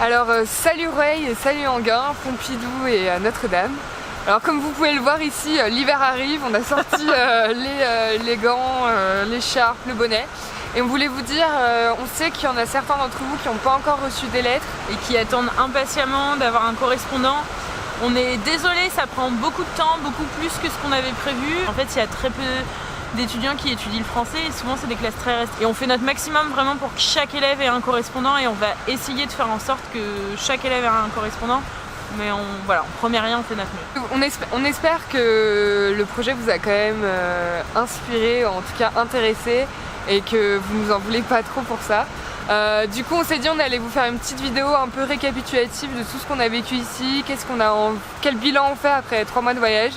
Alors salut Rueil et salut Enghien, Pompidou et Notre-Dame. Alors comme vous pouvez le voir ici, l'hiver arrive, on a sorti les gants, l'écharpe, le bonnet. Et on voulait vous dire, on sait qu'il y en a certains d'entre vous qui n'ont pas encore reçu des lettres et qui attendent impatiemment d'avoir un correspondant. On est désolé, ça prend beaucoup de temps, beaucoup plus que ce qu'on avait prévu. En fait, il y a très peu d'étudiants qui étudient le français et souvent c'est des classes très restreintes. Et on fait notre maximum vraiment pour que chaque élève ait un correspondant et on va essayer de faire en sorte que chaque élève ait un correspondant. Mais on promet rien, on fait notre mieux. On espère que le projet vous a quand même inspiré, en tout cas intéressé, et que vous nous en voulez pas trop pour ça. Du coup on s'est dit on allait vous faire une petite vidéo un peu récapitulative de tout ce qu'on a vécu ici, quel bilan on fait après 3 mois de voyage.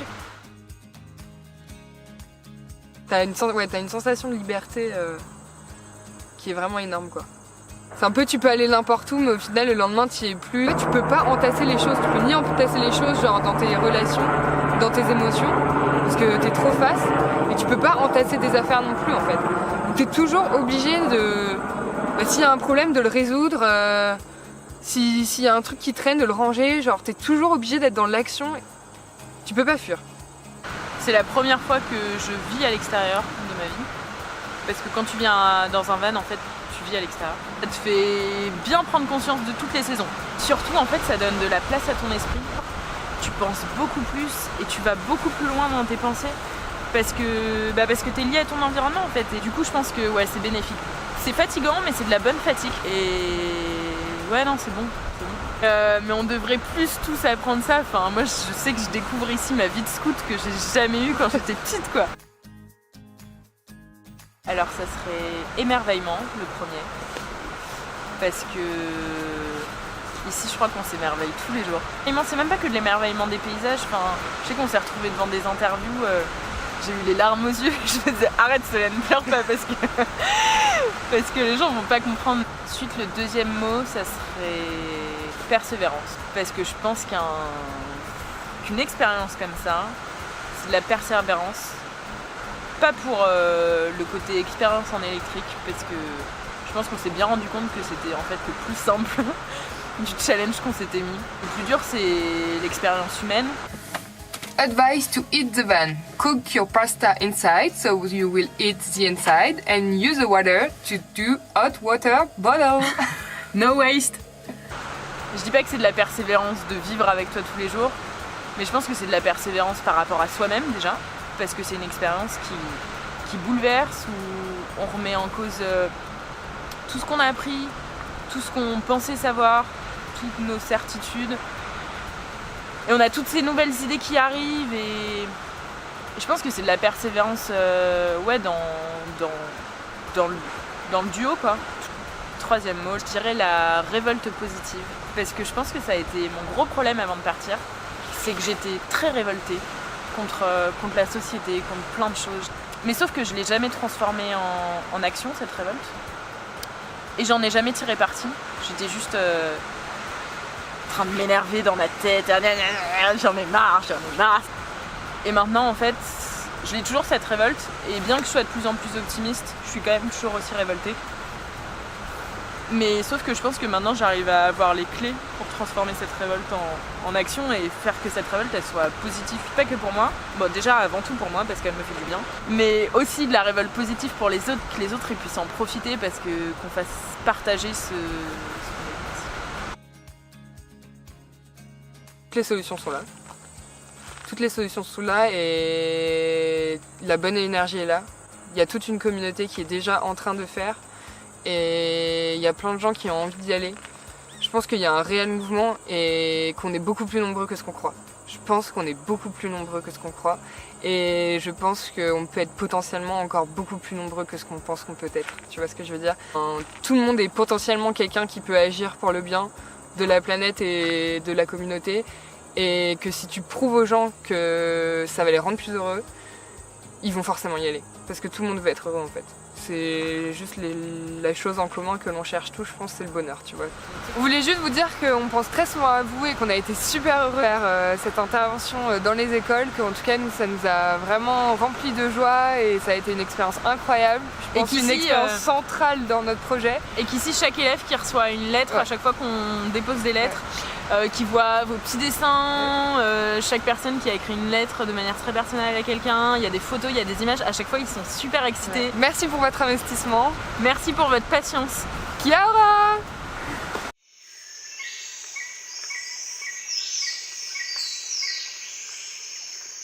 T'as une sensation de liberté qui est vraiment énorme quoi. C'est un peu tu peux aller n'importe où mais au final le lendemain tu y es plus. Tu peux pas entasser les choses, tu peux ni entasser les choses genre dans tes relations, dans tes émotions, parce que t'es trop face, et tu peux pas entasser des affaires non plus en fait. Donc t'es toujours obligé de... s'il y a un problème de le résoudre, s'il y a un truc qui traîne de le ranger, genre t'es toujours obligé d'être dans l'action, tu peux pas fuir. C'est la première fois que je vis à l'extérieur de ma vie, parce que quand tu viens dans un van en fait tu vis à l'extérieur. Ça te fait bien prendre conscience de toutes les saisons. Surtout en fait ça donne de la place à ton esprit, tu penses beaucoup plus et tu vas beaucoup plus loin dans tes pensées parce que t'es lié à ton environnement en fait, et du coup je pense que ouais c'est bénéfique. C'est fatigant mais c'est de la bonne fatigue et ouais non c'est bon. Mais on devrait plus tous apprendre ça. Enfin moi je sais que je découvre ici ma vie de scout que j'ai jamais eue quand j'étais petite quoi. Alors ça serait émerveillement le premier, parce que ici je crois qu'on s'émerveille tous les jours. Et c'est même pas que de l'émerveillement des paysages, enfin je sais qu'on s'est retrouvés devant des interviews, j'ai eu les larmes aux yeux, je me disais arrête Solène, pleure pas parce que les gens vont pas comprendre. Ensuite le deuxième mot ça serait persévérance, parce que je pense qu'une expérience comme ça, c'est de la persévérance. Pas pour le côté expérience en électrique, parce que je pense qu'on s'est bien rendu compte que c'était en fait le plus simple du challenge qu'on s'était mis. Le plus dur c'est l'expérience humaine. Advice to eat the van. Cook your pasta inside so you will eat the inside and use the water to do hot water bottle. No waste. Je dis pas que c'est de la persévérance de vivre avec toi tous les jours, mais je pense que c'est de la persévérance par rapport à soi-même déjà, parce que c'est une expérience qui bouleverse, où on remet en cause tout ce qu'on a appris, tout ce qu'on pensait savoir, toutes nos certitudes. Et on a toutes ces nouvelles idées qui arrivent et je pense que c'est de la persévérance dans le duo quoi. Troisième mot, je dirais la révolte positive, parce que je pense que ça a été mon gros problème avant de partir, c'est que j'étais très révoltée contre la société, contre plein de choses. Mais sauf que je l'ai jamais transformée en action cette révolte, et j'en ai jamais tiré parti. J'étais juste en train de m'énerver dans ma tête, j'en ai marre. Et maintenant en fait, je l'ai toujours cette révolte, et bien que je sois de plus en plus optimiste, je suis quand même toujours aussi révoltée. Mais sauf que je pense que maintenant j'arrive à avoir les clés pour transformer cette révolte en action et faire que cette révolte elle soit positive, pas que pour moi, bon déjà avant tout pour moi parce qu'elle me fait du bien, mais aussi de la révolte positive pour les autres, que les autres ils puissent en profiter parce qu'on fasse partager ce Toutes les solutions sont là. Toutes les solutions sont là et la bonne énergie est là. Il y a toute une communauté qui est déjà en train de faire. Et il y a plein de gens qui ont envie d'y aller. Je pense qu'il y a un réel mouvement et qu'on est beaucoup plus nombreux que ce qu'on croit. Je pense qu'on est beaucoup plus nombreux que ce qu'on croit. Et je pense qu'on peut être potentiellement encore beaucoup plus nombreux que ce qu'on pense qu'on peut être. Tu vois ce que je veux dire ? Tout le monde est potentiellement quelqu'un qui peut agir pour le bien de la planète et de la communauté. Et que si tu prouves aux gens que ça va les rendre plus heureux, ils vont forcément y aller. Parce que tout le monde veut être heureux en fait. C'est juste la chose en commun que l'on cherche tous, je pense, c'est le bonheur, tu vois. On voulait juste vous dire qu'on pense très souvent à vous et qu'on a été super heureux de faire cette intervention dans les écoles, qu'en tout cas, ça nous a vraiment rempli de joie et ça a été une expérience incroyable. Je pense une expérience centrale dans notre projet. Et qu'ici, chaque élève qui reçoit une lettre à chaque fois qu'on dépose des lettres, qui voit vos petits dessins, chaque personne qui a écrit une lettre de manière très personnelle à quelqu'un, il y a des photos, il y a des images, à chaque fois ils sont super excités. Merci pour votre investissement. Merci pour votre patience. Kia ora!